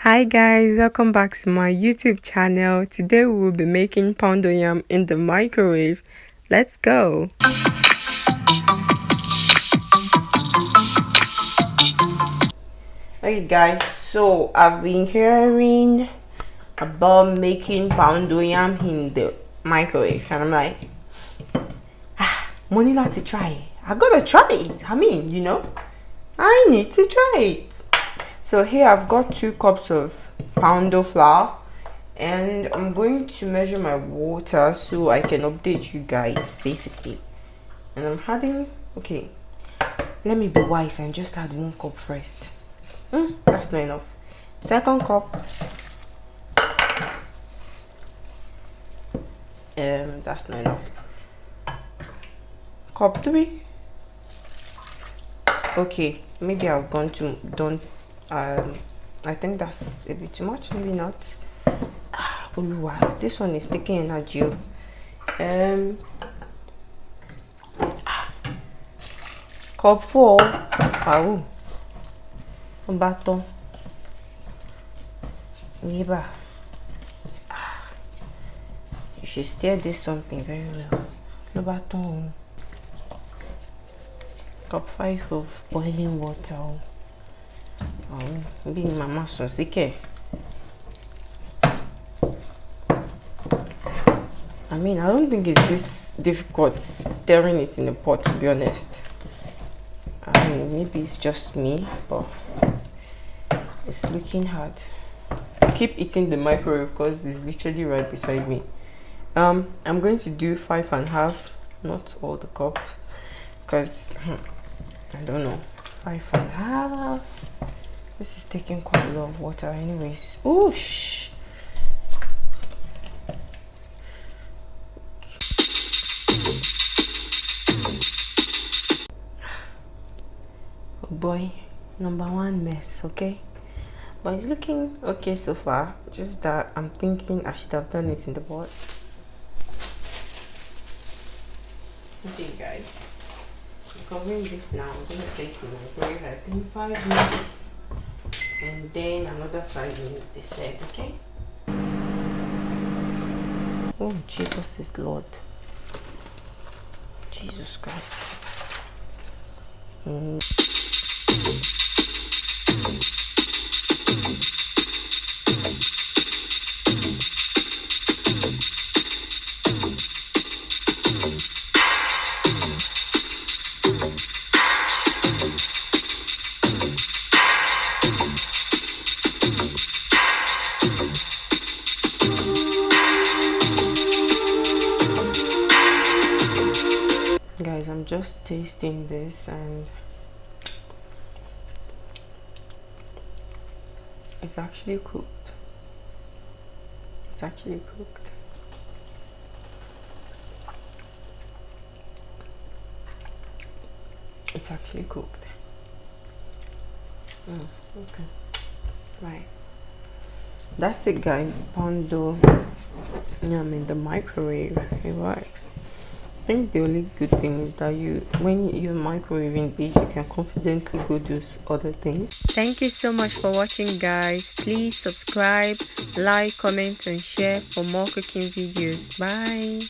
Hi guys, welcome back to my YouTube channel. Today we will be making poundo yam in the microwave. Let's go. Okay guys, so I've been hearing about making poundo yam in the microwave and I'm like, money not to try. I gotta try it. I mean, I need to try it. So here I've got 2 cups of poundo flour and I'm going to measure my water so I can update you guys basically. And I'm adding, okay, let me be wise and just add 1 cup first. That's not enough. 2nd cup, that's not enough. Cup 3, okay, maybe I've gone to done. I think that's a bit too much, maybe not. Wow, this one is taking energy. Cup 4, wow, baton, neighbor. You should stir this something very well. No baton. Cup 5 of boiling water. Being mama so sick. I mean, I don't think it's this difficult stirring it in the pot, to be honest. I mean, maybe it's just me, but it's looking hard. I keep eating the microwave because it's literally right beside me. I'm going to do 5.5, not all the cups, because I don't know. 5.5. This is taking quite a lot of water, anyways. Oosh. Oh boy, number 1 mess, okay? But it's looking okay so far. Just that I'm thinking I should have done it in the pot. Okay, guys. I'm covering this now. I'm gonna place it in the microwave. I think 5 minutes, and then another 5 minutes. They said, okay. Oh, Jesus is Lord. Jesus Christ. Guys, I'm just tasting this and it's actually cooked. It's actually cooked. It's actually cooked. Okay. Right. That's it, guys. Poundo yam in the microwave. It works. I think the only good thing is that when you're microwaving this, you can confidently go do other things. Thank you so much for watching, guys. Please subscribe, like, comment and share for more cooking videos. Bye.